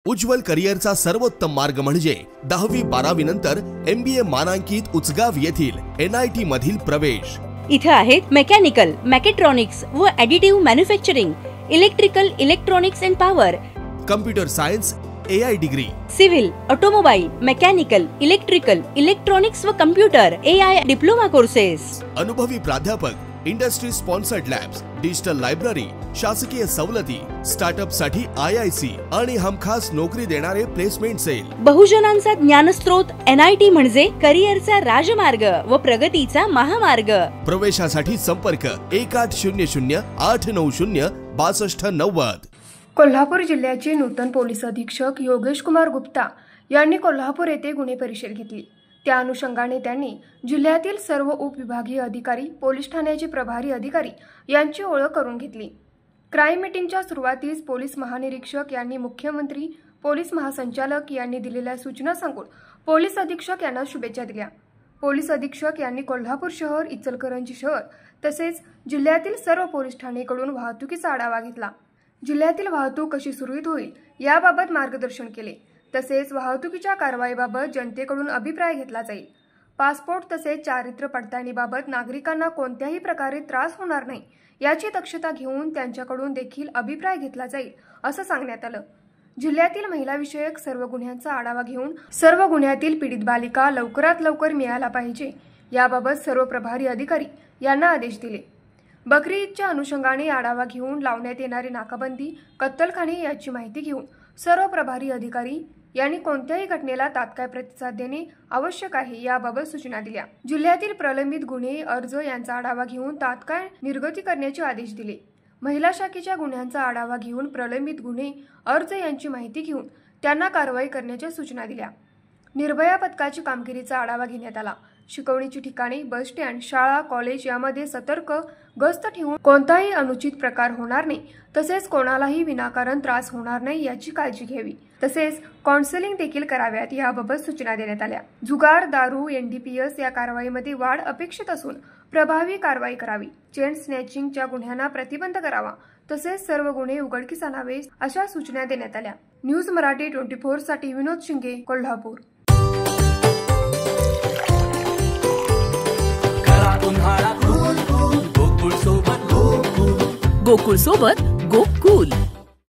उज्ज्वल करिअरचा सर्वोत्तम मार्ग म्हणजे 10वी-12वी नंतर MBA मानांकित उचगाव येथील NIT मधील प्रवेश। इथे आहेत मेकॅनिकल, मेकॅट्रॉनिक्स व additive manufacturing, electrical, electronics and power, computer science, AI degree, civil, automobile, mechanical, electrical, electronics व कम्प्युटर AI डिप्लोमा कोर्सेस, अनुभवी प्राध्यापक, industry sponsored labs, digital library, शासकीय सवलती, स्टार्टअप साठी IIC आणि हमखास नोकरी देणारे प्लेसमेंट सेल। बहुजनांचा ज्ञानस्रोत NIT म्हणजे करिअरचा राजमार्ग व प्रगतीचा महामार्ग। प्रवेशासाठी संपर्क 1800-890-6290। कोल्हापूर जिल्ह्याचे नूतन पोलीस अधीक्षक योगेश कुमार गुप्ता यांनी कोल्हापूर येथे गुन्हे परिषद घेतली। त्या अनुषंगाने त्यांनी जिल्ह्यातील सर्व उपविभागीय अधिकारी, पोलीस ठाण्याचे प्रभारी अधिकारी यांची ओळख करून घेतली। क्राईम मीटिंगच्या सुरुवातीस पोलीस महानिरीक्षक यांनी मुख्यमंत्री, पोलीस महासंचालक यांनी दिलेल्या सूचना सांगून पोलीस अधीक्षक यांना शुभेच्छा दिल्या। पोलीस अधीक्षक यांनी कोल्हापूर शहर, इचलकरंजी शहर तसेच जिल्ह्यातील सर्व पोलीस ठाणेकडून वाहतुकीचा आढावा घेतला। जिल्ह्यातील वाहतूक कशी सुरळीत होईल याबाबत मार्गदर्शन केले। तसेच वाहतुकीच्या कारवाईबाबत जनतेकडून अभिप्राय घेतला जाईल। पासपोर्ट तसेच चारित्र्य पडताळणीबाबत नागरिकांना कोणत्याही प्रकारे त्रास होणार नाही याची दक्षता घेऊन त्यांच्याकडून देखील अभिप्राय घेतला जाईल असं सांगण्यात आलं। जिल्ह्यातील महिलाविषयक सर्व गुन्ह्यांचा आढावा घेऊन सर्व गुन्ह्यातील पीडित बालिका लवकरात लवकर मिळाला पाहिजे याबाबत सर्व प्रभारी अधिकारी यांना आदेश दिले। बकरी ईदच्या अनुषंगाने आढावा घेऊन लावण्यात येणारी नाकाबंदी, कत्तलखाने याची माहिती घेऊन सर्व प्रभारी अधिकारी यांनी कोणत्याही घटनेला तात्काळ प्रतिसाद देणे आवश्यक आहे याबाबत सूचना दिल्या। जिल्ह्यातील प्रलंबित गुन्हे, अर्ज यांचा आढावा घेऊन तात्काळ निर्गती करण्याचे आदेश दिले। महिला शाखेच्या गुन्ह्यांचा आढावा घेऊन प्रलंबित गुन्हे, अर्ज यांची माहिती घेऊन त्यांना कारवाई करण्याच्या सूचना दिल्या। निर्भया पथकाची कामगिरीचा आढावा घेण्यात आला। शिकवणीची ठिकाणे, बस स्टँड, शाळा, कॉलेज यामध्ये सतर्क गस्त ठेवून कोणताही अनुचित प्रकार होणार नाही तसेच कोणालाही विनाकारण त्रास होणार नाही याची काळजी घ्यावी। तसेच काउन्सिलिंग देखील कराव्यात याबाबत सूचना देण्यात आल्या। जुगार, दारू, NDPS या कारवाईमध्ये वाढ अपेक्षित असून प्रभावी कारवाई करावी। चेन स्नॅचिंगच्या गुन्ह्यांना प्रतिबंध करावा तसेच सर्व गुन्हे उघडकीस आणावे अशा सूचना देण्यात आल्या। न्यूज मराठी 24 साठी विनोद शिंगे, कोल्हापूर। गोकुळ सोबत गोकुळ